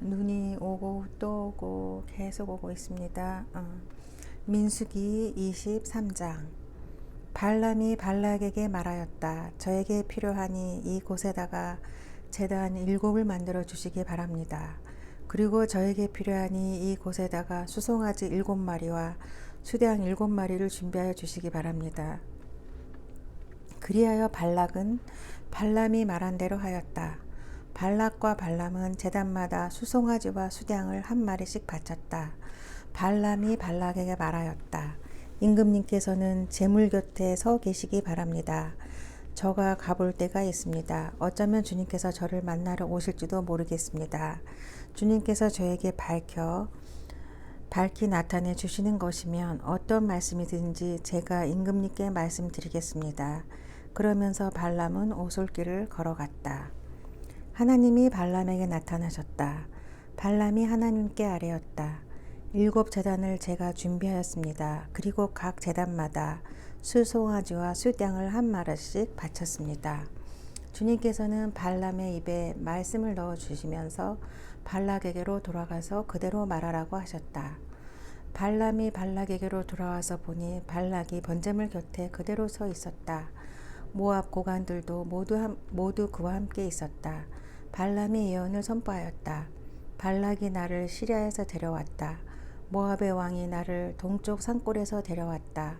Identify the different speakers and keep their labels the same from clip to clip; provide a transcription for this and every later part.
Speaker 1: 눈이 오고 또 오고 계속 오고 있습니다. 민수기 23장. 발람이 발락에게 말하였다. 저에게 필요하니 이곳에다가 제단 7을 만들어 주시기 바랍니다. 그리고 저에게 필요하니 이곳에다가 수송아지 7마리와 수량 7마리를 준비하여 주시기 바랍니다. 그리하여 발락은 발람이 말한 대로 하였다. 발락과 발람은 제단마다 수송아지와 수량을 한 마리씩 바쳤다. 발람이 발락에게 말하였다. 임금님께서는 제물 곁에 서 계시기 바랍니다. 저가 가볼 때가 있습니다. 어쩌면 주님께서 저를 만나러 오실지도 모르겠습니다. 주님께서 저에게 밝히 나타내 주시는 것이면 어떤 말씀이든지 제가 임금님께 말씀드리겠습니다. 그러면서 발람은 오솔길을 걸어갔다. 하나님이 발람에게 나타나셨다. 발람이 하나님께 아뢰었다. 7제단을 제가 준비하였습니다. 그리고 각 제단마다 수송아지와 수량을 한 마리씩 바쳤습니다. 주님께서는 발람의 입에 말씀을 넣어 주시면서 발락에게로 돌아가서 그대로 말하라고 하셨다. 발람이 발락에게로 돌아와서 보니 발락이 번제물 곁에 그대로 서 있었다. 모압 고관들도 모두 그와 함께 있었다. 발람이 예언을 선포하였다. 발락이 나를 시리아에서 데려왔다. 모압의 왕이 나를 동쪽 산골에서 데려왔다.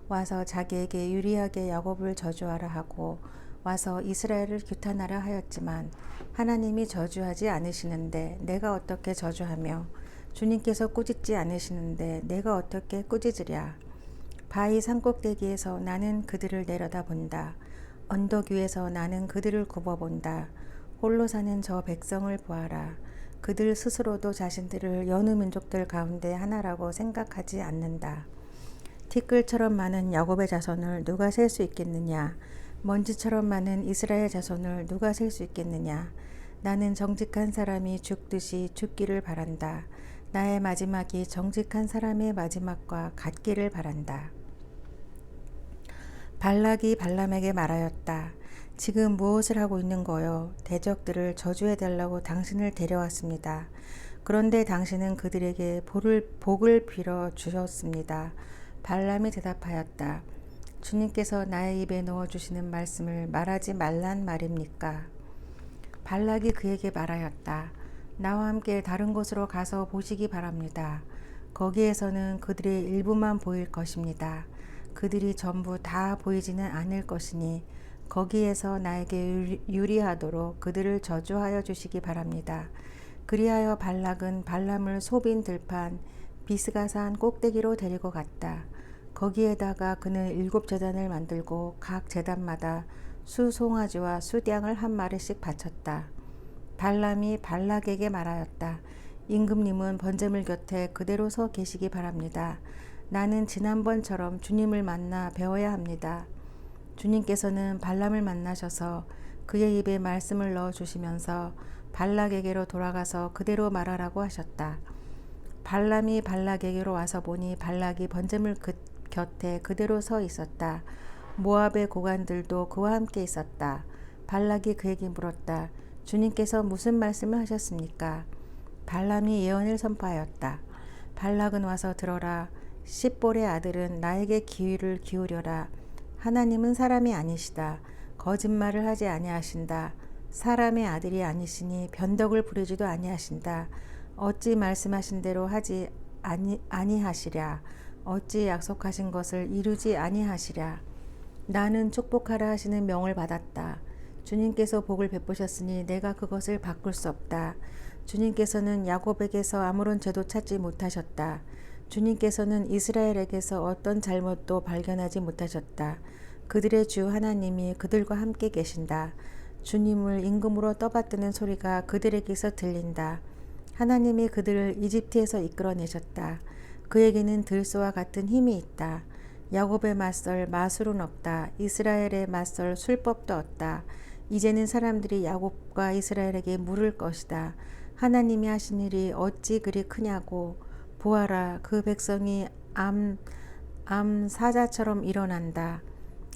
Speaker 1: 와서 자기에게 유리하게 야곱을 저주하라 하고 와서 이스라엘을 규탄하라 하였지만 하나님이 저주하지 않으시는데 내가 어떻게 저주하며 주님께서 꾸짖지 않으시는데 내가 어떻게 꾸짖으랴. 바위 산꼭대기에서 나는 그들을 내려다본다. 언덕 위에서 나는 그들을 굽어본다. 홀로 사는 저 백성을 보아라. 그들 스스로도 자신들을 여느 민족들 가운데 하나라고 생각하지 않는다. 티끌처럼 많은 야곱의 자손을 누가 셀 수 있겠느냐. 먼지처럼 많은 이스라엘 자손을 누가 셀 수 있겠느냐. 나는 정직한 사람이 죽듯이 죽기를 바란다. 나의 마지막이 정직한 사람의 마지막과 같기를 바란다. 발락이 발람에게 말하였다. 지금 무엇을 하고 있는 거요? 대적들을 저주해달라고 당신을 데려왔습니다. 그런데 당신은 그들에게 복을 빌어 주셨습니다. 발람이 대답하였다. 주님께서 나의 입에 넣어주시는 말씀을 말하지 말란 말입니까? 발락이 그에게 말하였다. 나와 함께 다른 곳으로 가서 보시기 바랍니다. 거기에서는 그들의 일부만 보일 것입니다. 그들이 전부 다 보이지는 않을 것이니 거기에서 나에게 유리하도록 그들을 저주하여 주시기 바랍니다. 그리하여 발락은 발람을 소빈 들판 비스가산 꼭대기로 데리고 갔다. 거기에다가 그는 7제단을 만들고 각 제단마다 수송아지와 수량을 한 마리씩 바쳤다. 발람이 발락에게 말하였다. 임금님은 번제물 곁에 그대로 서 계시기 바랍니다. 나는 지난번처럼 주님을 만나 배워야 합니다. 주님께서는 발람을 만나셔서 그의 입에 말씀을 넣어주시면서 발락에게로 돌아가서 그대로 말하라고 하셨다. 발람이 발락에게로 와서 보니 발락이 번제물 곁에 그대로 서 있었다. 모압의 고관들도 그와 함께 있었다. 발락이 그에게 물었다. 주님께서 무슨 말씀을 하셨습니까? 발람이 예언을 선포하였다. 발락은 와서 들어라. 십볼의 아들은 나에게 귀를 기울여라. 하나님은 사람이 아니시다. 거짓말을 하지 아니하신다. 사람의 아들이 아니시니 변덕을 부리지도 아니하신다. 어찌 말씀하신 대로 하지 아니하시랴. 어찌 약속하신 것을 이루지 아니하시랴. 나는 축복하라 하시는 명을 받았다. 주님께서 복을 베푸셨으니 내가 그것을 바꿀 수 없다. 주님께서는 야곱에게서 아무런 죄도 찾지 못하셨다. 주님께서는 이스라엘에게서 어떤 잘못도 발견하지 못하셨다. 그들의 주 하나님이 그들과 함께 계신다. 주님을 임금으로 떠받드는 소리가 그들에게서 들린다. 하나님이 그들을 이집트에서 이끌어내셨다. 그에게는 들소와 같은 힘이 있다. 야곱의 맞설 마술은 없다. 이스라엘의 맞설 술법도 없다. 이제는 사람들이 야곱과 이스라엘에게 물을 것이다. 하나님이 하신 일이 어찌 그리 크냐고. 보아라, 그 백성이 암 사자처럼 일어난다.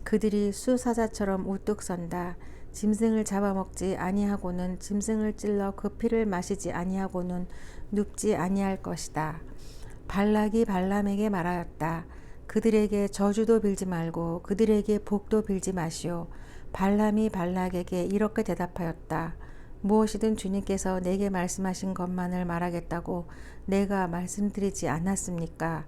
Speaker 1: 그들이 수사자처럼 우뚝 선다. 짐승을 잡아먹지 아니하고는 짐승을 찔러 그 피를 마시지 아니하고는 눕지 아니할 것이다. 발락이 발람에게 말하였다. 그들에게 저주도 빌지 말고 그들에게 복도 빌지 마시오. 발람이 발락에게 이렇게 대답하였다. 무엇이든 주님께서 내게 말씀하신 것만을 말하겠다고 내가 말씀드리지 않았습니까?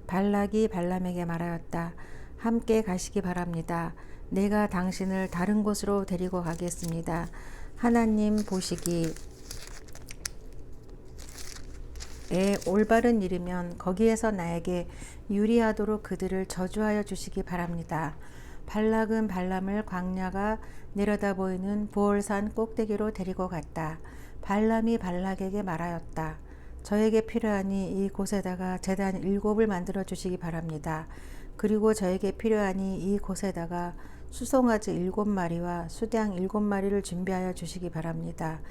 Speaker 1: 발락이 발람에게 말하였다. 함께 가시기 바랍니다. 내가 당신을 다른 곳으로 데리고 가겠습니다. 하나님 보시기에 올바른 일이면 거기에서 나에게 유리하도록 그들을 저주하여 주시기 바랍니다. 발락은 발람을 광야가 내려다 보이는 부올산 꼭대기로 데리고 갔다. 발람이 발락에게 말하였다. 저에게 필요하니 이 곳에다가 제단 7을 만들어 주시기 바랍니다. 그리고 저에게 필요하니 이 곳에다가 수송아지 7마리와 수양 7마리를 준비하여 주시기 바랍니다.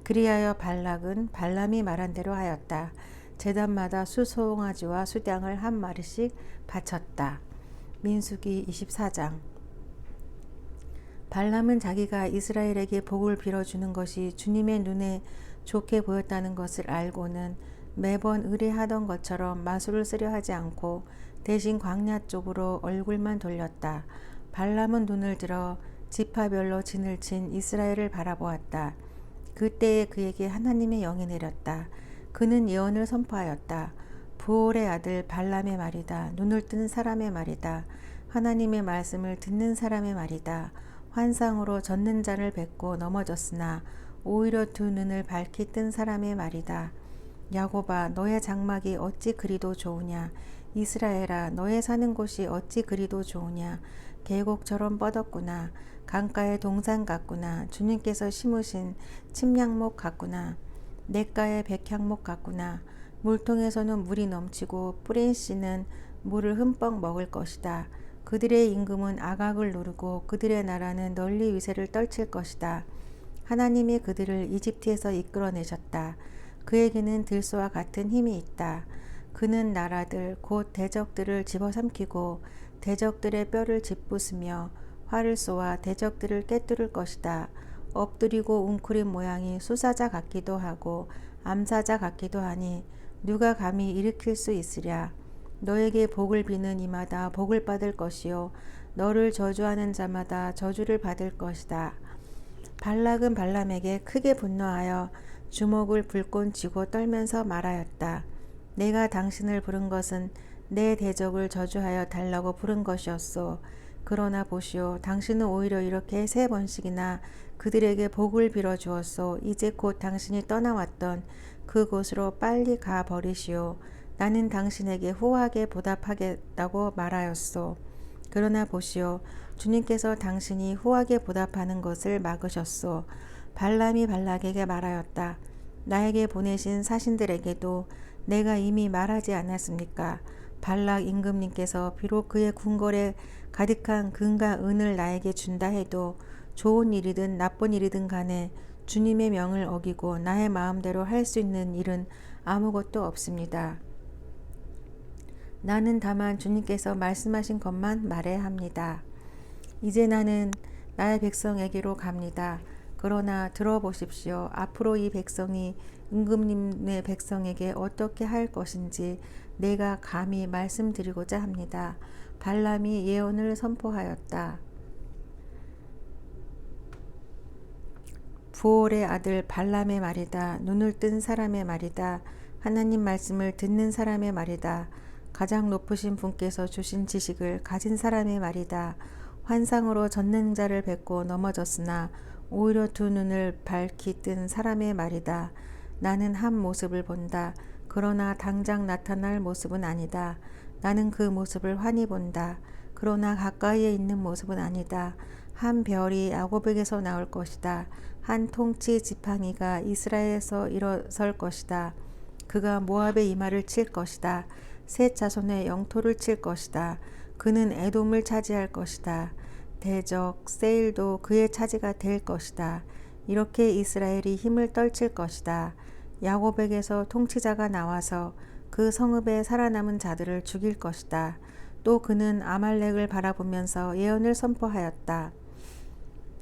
Speaker 1: 그리하여 발락은 발람이 말한 대로 하였다. 제단마다 수송아지와 수양을 한 마리씩 바쳤다. 민수기 24장. 발람은 자기가 이스라엘에게 복을 빌어주는 것이 주님의 눈에 좋게 보였다는 것을 알고는 매번 의뢰하던 것처럼 마술을 쓰려 하지 않고 대신 광야 쪽으로 얼굴만 돌렸다. 발람은 눈을 들어 지파별로 진을 친 이스라엘을 바라보았다. 그때에 그에게 하나님의 영이 내렸다. 그는 예언을 선포하였다. 부올의 아들 발람의 말이다. 눈을 뜬 사람의 말이다. 하나님의 말씀을 듣는 사람의 말이다. 환상으로 젖는 자를 뵙고 넘어졌으나 오히려 두 눈을 밝히 뜬 사람의 말이다. 야곱아, 너의 장막이 어찌 그리도 좋으냐. 이스라엘아, 너의 사는 곳이 어찌 그리도 좋으냐. 계곡처럼 뻗었구나. 강가의 동산 같구나. 주님께서 심으신 침량목 같구나. 냇가의 백향목 같구나. 물통에서는 물이 넘치고 뿌린 씨는 물을 흠뻑 먹을 것이다. 그들의 임금은 아각을 누르고 그들의 나라는 널리 위세를 떨칠 것이다. 하나님이 그들을 이집트에서 이끌어내셨다. 그에게는 들소와 같은 힘이 있다. 그는 나라들 곧 대적들을 집어삼키고 대적들의 뼈를 짓부수며 활을 쏘아 대적들을 꿰뚫을 것이다. 엎드리고 웅크린 모양이 수사자 같기도 하고 암사자 같기도 하니 누가 감히 일으킬 수 있으랴. 너에게 복을 비는 이마다 복을 받을 것이요 너를 저주하는 자마다 저주를 받을 것이다. 발락은 발람에게 크게 분노하여 주먹을 불꽃 쥐고 떨면서 말하였다. 내가 당신을 부른 것은 내 대적을 저주하여 달라고 부른 것이었소. 그러나 보시오, 당신은 오히려 이렇게 3번씩이나 그들에게 복을 빌어 주었소. 이제 곧 당신이 떠나왔던 그곳으로 빨리 가 버리시오. 나는 당신에게 후하게 보답하겠다고 말하였소. 그러나 보시오, 주님께서 당신이 후하게 보답하는 것을 막으셨소. 발람이 발락에게 말하였다. 나에게 보내신 사신들에게도 내가 이미 말하지 않았습니까? 발락 임금님께서 비록 그의 궁궐에 가득한 금과 은을 나에게 준다 해도 좋은 일이든 나쁜 일이든 간에 주님의 명을 어기고 나의 마음대로 할 수 있는 일은 아무것도 없습니다. 나는 다만 주님께서 말씀하신 것만 말해야 합니다. 이제 나는 나의 백성에게로 갑니다. 그러나 들어보십시오. 앞으로 이 백성이 임금님의 백성에게 어떻게 할 것인지 내가 감히 말씀드리고자 합니다. 발람이 예언을 선포하였다. 부올의 아들 발람의 말이다. 눈을 뜬 사람의 말이다. 하나님 말씀을 듣는 사람의 말이다. 가장 높으신 분께서 주신 지식을 가진 사람의 말이다. 환상으로 젖는 자를 뵙고 넘어졌으나 오히려 두 눈을 밝히 뜬 사람의 말이다. 나는 한 모습을 본다. 그러나 당장 나타날 모습은 아니다. 나는 그 모습을 환히 본다. 그러나 가까이에 있는 모습은 아니다. 한 별이 야곱에게서 나올 것이다. 한 통치 지팡이가 이스라엘에서 일어설 것이다. 그가 모압의 이마를 칠 것이다. 셋 자손의 영토를 칠 것이다. 그는 에돔을 차지할 것이다. 대적 세일도 그의 차지가 될 것이다. 이렇게 이스라엘이 힘을 떨칠 것이다. 야곱에게서 통치자가 나와서 그 성읍에 살아남은 자들을 죽일 것이다. 또 그는 아말렉을 바라보면서 예언을 선포하였다.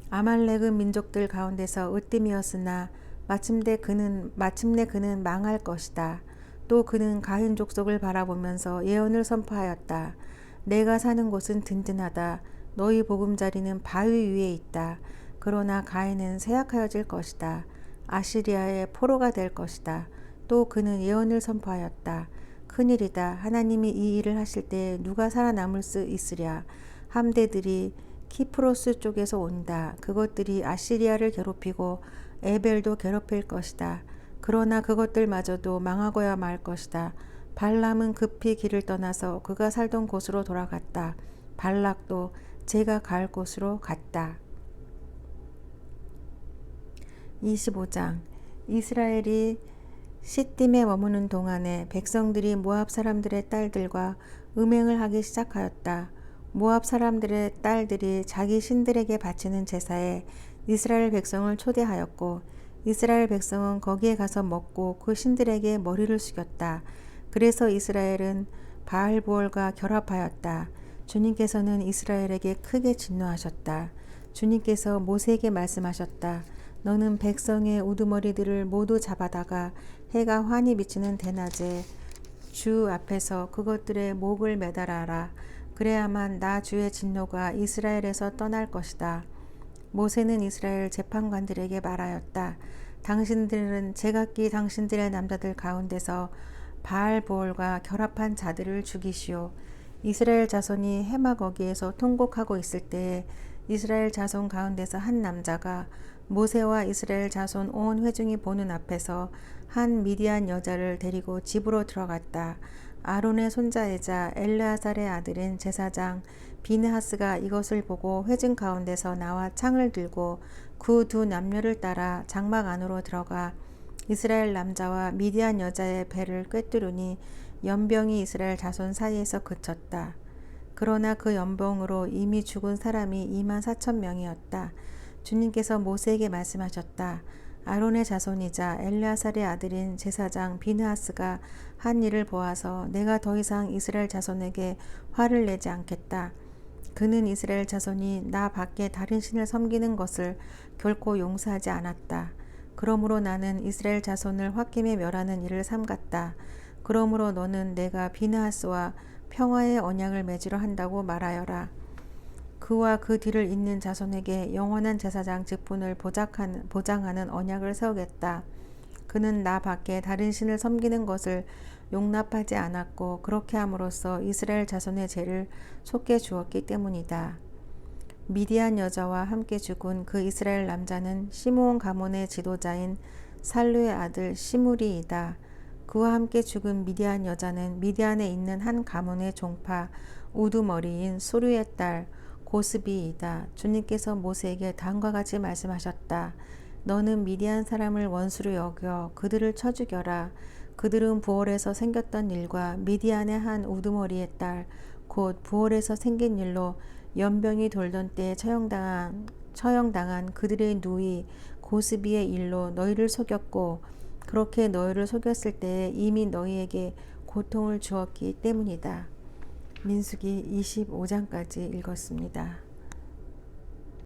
Speaker 1: 아말렉은 민족들 가운데서 으뜸이었으나 마침내 그는 망할 것이다. 또 그는 가인 족속을 바라보면서 예언을 선포하였다. 내가 사는 곳은 든든하다. 너희 보금자리는 바위 위에 있다. 그러나 가인은 쇠약하여질 것이다. 아시리아의 포로가 될 것이다. 또 그는 예언을 선포하였다. 큰일이다. 하나님이 이 일을 하실 때 누가 살아남을 수 있으랴. 함대들이 키프로스 쪽에서 온다. 그것들이 아시리아를 괴롭히고 에벨도 괴롭힐 것이다. 그러나 그것들마저도 망하고야 말 것이다. 발람은 급히 길을 떠나서 그가 살던 곳으로 돌아갔다. 발락도 제가 갈 곳으로 갔다. 25장. 이스라엘이 시딤에 머무는 동안에 백성들이 모압 사람들의 딸들과 음행을 하기 시작하였다. 모압 사람들의 딸들이 자기 신들에게 바치는 제사에 이스라엘 백성을 초대하였고 이스라엘 백성은 거기에 가서 먹고 그 신들에게 머리를 숙였다. 그래서 이스라엘은 바알보올과 결합하였다. 주님께서는 이스라엘에게 크게 진노하셨다. 주님께서 모세에게 말씀하셨다. 너는 백성의 우두머리들을 모두 잡아다가 해가 환히 비치는 대낮에 주 앞에서 그것들의 목을 매달아라. 그래야만 나 주의 진노가 이스라엘에서 떠날 것이다. 모세는 이스라엘 재판관들에게 말하였다. 당신들은 제각기 당신들의 남자들 가운데서 바알보올과 결합한 자들을 죽이시오. 이스라엘 자손이 해마 거기에서 통곡하고 있을 때에 이스라엘 자손 가운데서 한 남자가 모세와 이스라엘 자손 온 회중이 보는 앞에서 한 미디안 여자를 데리고 집으로 들어갔다. 아론의 손자이자 엘르아살의 아들인 제사장 비느하스가 이것을 보고 회중 가운데서 나와 창을 들고 그 두 남녀를 따라 장막 안으로 들어가 이스라엘 남자와 미디안 여자의 배를 꿰뚫으니 연병이 이스라엘 자손 사이에서 그쳤다. 그러나 그 연병으로 이미 죽은 사람이 24,000명이었다. 주님께서 모세에게 말씀하셨다. 아론의 자손이자 엘르아살의 아들인 제사장 비느하스가 한 일을 보아서 내가 더 이상 이스라엘 자손에게 화를 내지 않겠다. 그는 이스라엘 자손이 나 밖에 다른 신을 섬기는 것을 결코 용서하지 않았다. 그러므로 나는 이스라엘 자손을 홧김에 멸하는 일을 삼갔다. 그러므로 너는 내가 비느하스와 평화의 언약을 맺으려 한다고 말하여라. 그와 그 뒤를 잇는 자손에게 영원한 제사장 직분을 보장하는 언약을 세우겠다. 그는 나 밖에 다른 신을 섬기는 것을 용납하지 않았고 그렇게 함으로써 이스라엘 자손의 죄를 속게 주었기 때문이다. 미디안 여자와 함께 죽은 그 이스라엘 남자는 시므온 가문의 지도자인 살루의 아들 시므리이다. 그와 함께 죽은 미디안 여자는 미디안에 있는 한 가문의 종파 우두머리인 수르의 딸 고스비이다. 주님께서 모세에게 다음과 같이 말씀하셨다. 너는 미디안 사람을 원수로 여겨 그들을 쳐 죽여라. 그들은 부올에서 생겼던 일과 미디안의 한 우두머리의 딸 곧 부올에서 생긴 일로 연병이 돌던 때에 처형당한 그들의 누이 고스비의 일로 너희를 속였고 그렇게 너희를 속였을 때에 이미 너희에게 고통을 주었기 때문이다. 민수기 25장까지 읽었습니다.